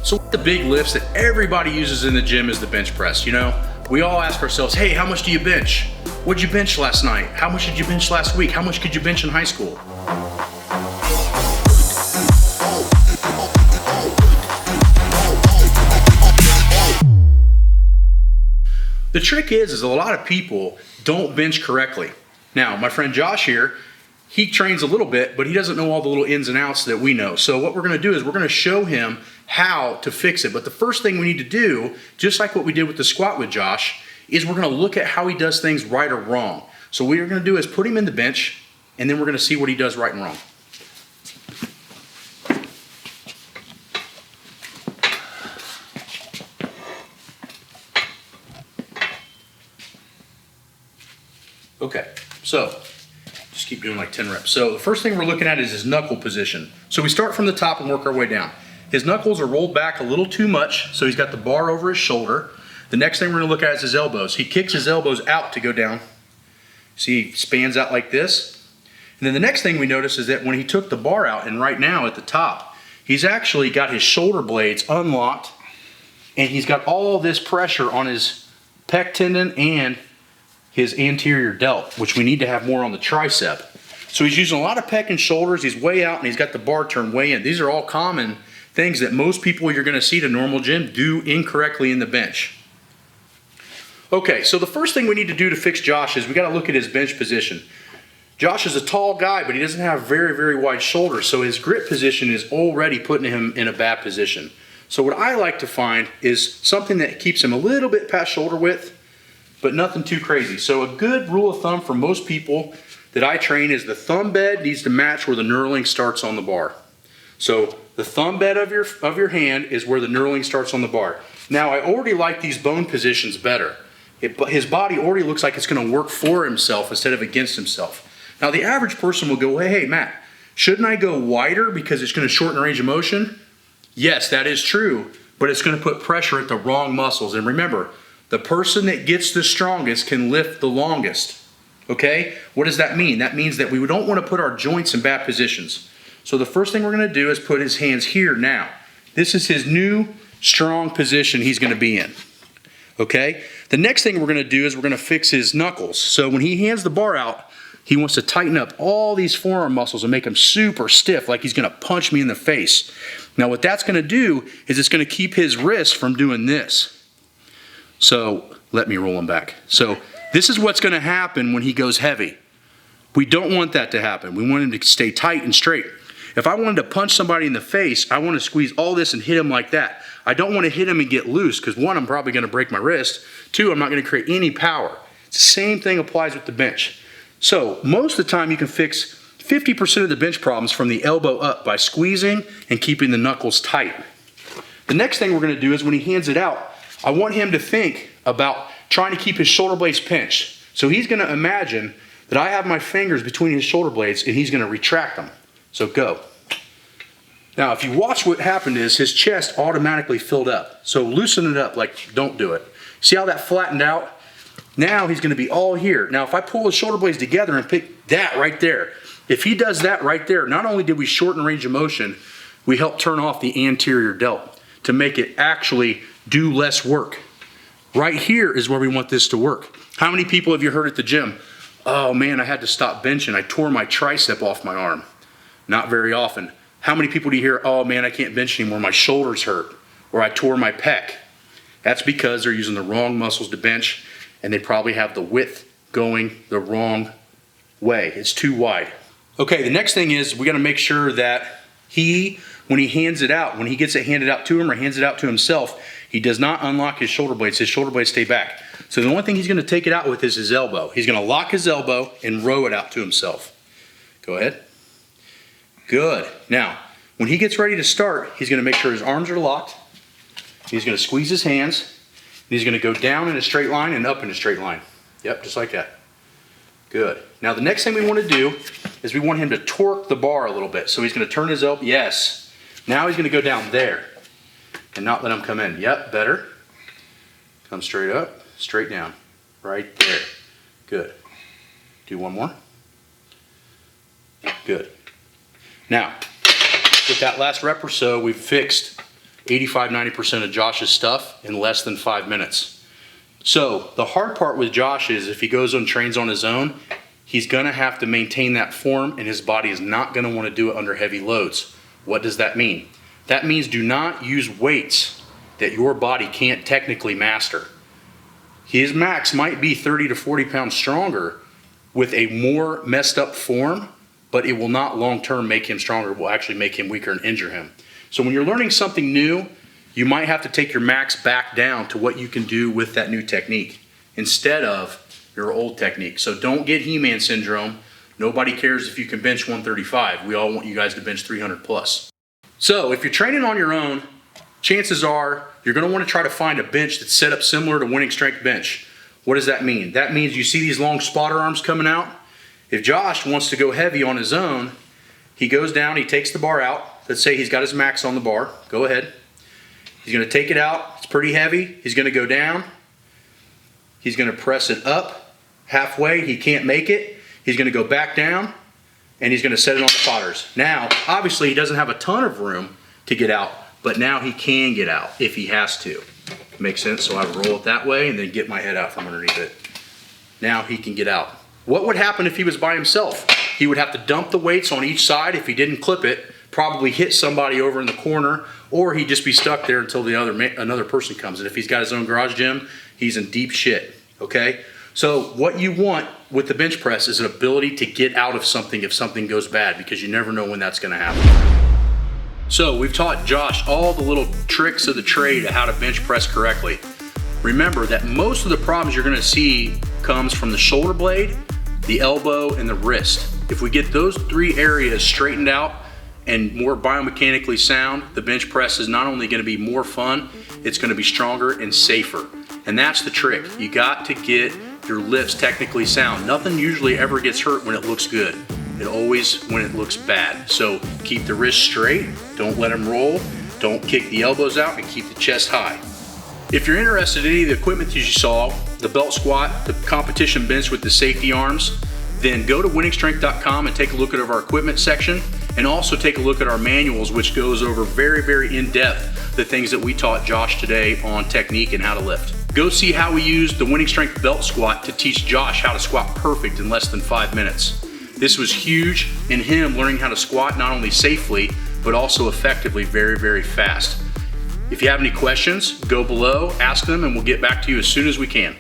So the big lifts that everybody uses in the gym is the bench press, you know? We all ask ourselves, hey, how much do you bench? What'd you bench last night? How much did you bench last week? How much could you bench in high school? The trick is a lot of people don't bench correctly. Now, my friend Josh here, he trains a little bit, but he doesn't know all the little ins and outs that we know. So what we're gonna do is we're gonna show him how to fix it. But the first thing we need to do, just like what we did with the squat with Josh, is we're gonna look at how he does things right or wrong. So what we're gonna do is put him in the bench, and then we're gonna see what he does right and wrong. Okay, so just keep doing like 10 reps. So the first thing we're looking at is his knuckle position. So we start from the top and work our way down. His knuckles are rolled back a little too much, so he's got the bar over his shoulder. The next thing we're gonna look at is his elbows. He kicks his elbows out to go down. See, he spans out like this. And then the next thing we notice is that when he took the bar out, and right now at the top, he's actually got his shoulder blades unlocked, and he's got all this pressure on his pec tendon and his anterior delt, which we need to have more on the tricep. So he's using a lot of pec and shoulders. He's way out and he's got the bar turned way in. These are all common things that most people you're gonna see at a normal gym do incorrectly in the bench. Okay, so the first thing we need to do to fix Josh is we gotta look at his bench position. Josh is a tall guy, but he doesn't have very, very wide shoulders, so his grip position is already putting him in a bad position. So what I like to find is something that keeps him a little bit past shoulder width, but nothing too crazy. So a good rule of thumb for most people that I train is the thumb bed needs to match where the knurling starts on the bar. So the thumb bed of your hand is where the knurling starts on the bar. Now I already like these bone positions better. His body already looks like it's gonna work for himself instead of against himself. Now the average person will go, hey Matt, shouldn't I go wider because it's gonna shorten range of motion? Yes, that is true, but it's gonna put pressure at the wrong muscles. And remember, the person that gets the strongest can lift the longest, okay? What does that mean? That means that we don't want to put our joints in bad positions. So the first thing we're going to do is put his hands here now. This is his new strong position he's going to be in, okay? The next thing we're going to do is we're going to fix his knuckles. So when he hands the bar out, he wants to tighten up all these forearm muscles and make them super stiff, like he's going to punch me in the face. Now what that's going to do is it's going to keep his wrist from doing this. So let me roll him back. So this is what's going to happen when he goes heavy. We don't want that to happen. We want him to stay tight and straight. If I wanted to punch somebody in the face, I want to squeeze all this and hit him like that. I don't want to hit him and get loose because one, I'm probably going to break my wrist. Two, I'm not going to create any power. It's the same thing applies with the bench. So most of the time you can fix 50% of the bench problems from the elbow up by squeezing and keeping the knuckles tight. The next thing we're going to do is when he hands it out, I want him to think about trying to keep his shoulder blades pinched. So he's going to imagine that I have my fingers between his shoulder blades and he's going to retract them. So go. Now if you watch what happened is his chest automatically filled up. So loosen it up, like don't do it. See how that flattened out? Now he's going to be all here. Now if I pull his shoulder blades together and pick that right there, if he does that right there, not only did we shorten range of motion, we help turn off the anterior delt to make it actually do less work. Right here is where we want this to work. How many people have you heard at the gym? Oh man, I had to stop benching. I tore my tricep off my arm. Not very often. How many people do you hear, oh man, I can't bench anymore, my shoulders hurt, or I tore my pec? That's because they're using the wrong muscles to bench and they probably have the width going the wrong way. It's too wide. Okay, the next thing is we gotta make sure that when he hands it out, when he gets it handed out to him or hands it out to himself, he does not unlock his shoulder blades. His shoulder blades stay back. So the only thing he's going to take it out with is his elbow. He's going to lock his elbow and row it out to himself. Go ahead. Good. Now, when he gets ready to start, he's going to make sure his arms are locked. He's going to squeeze his hands. And he's going to go down in a straight line and up in a straight line. Yep, just like that. Good. Now the next thing we want to do is we want him to torque the bar a little bit. So he's going to turn his elbow. Yes. Now he's going to go down there and not let him come in. Yep, better. Come straight up, straight down. Right there. Good. Do one more. Good. Now, with that last rep or so, we've fixed 85–90% of Josh's stuff in less than 5 minutes. So the hard part with Josh is if he goes and trains on his own, he's gonna have to maintain that form and his body is not gonna wanna do it under heavy loads. What does that mean? That means do not use weights that your body can't technically master. His max might be 30 to 40 pounds stronger with a more messed up form, but it will not long-term make him stronger. It will actually make him weaker and injure him. So when you're learning something new, you might have to take your max back down to what you can do with that new technique instead of your old technique. So don't get He-Man syndrome. Nobody cares if you can bench 135. We all want you guys to bench 300 plus. So if you're training on your own, chances are you're gonna wanna try to find a bench that's set up similar to Wenning strength bench. What does that mean? That means you see these long spotter arms coming out. If Josh wants to go heavy on his own, he goes down, he takes the bar out. Let's say he's got his max on the bar. Go ahead. He's gonna take it out. It's pretty heavy. He's gonna go down. He's gonna press it up halfway. He can't make it. He's gonna go back down and he's gonna set it on the spotters. Now, obviously he doesn't have a ton of room to get out, but now he can get out if he has to. Makes sense? So I roll it that way and then get my head out from underneath it. Now he can get out. What would happen if he was by himself? He would have to dump the weights on each side if he didn't clip it, probably hit somebody over in the corner, or he'd just be stuck there until another person comes. And if he's got his own garage gym, he's in deep shit, okay? So what you want with the bench press is an ability to get out of something if something goes bad, because you never know when that's gonna happen. So we've taught Josh all the little tricks of the trade of how to bench press correctly. Remember that most of the problems you're gonna see comes from the shoulder blade, the elbow, and the wrist. If we get those three areas straightened out and more biomechanically sound, the bench press is not only gonna be more fun, it's gonna be stronger and safer. And that's the trick. You got to get your lifts technically sound. Nothing usually ever gets hurt when it looks good. It always when it looks bad. So keep the wrists straight, don't let them roll, don't kick the elbows out, and keep the chest high. If you're interested in any of the equipment that you saw, the belt squat, the competition bench with the safety arms, then go to wenningstrength.com and take a look at our equipment section, and also take a look at our manuals, which goes over very, very in-depth the things that we taught Josh today on technique and how to lift. Go see how we used the Wenning Strength belt squat to teach Josh how to squat perfect in less than 5 minutes. This was huge in him learning how to squat not only safely, but also effectively very, very fast. If you have any questions, go below, ask them, and we'll get back to you as soon as we can.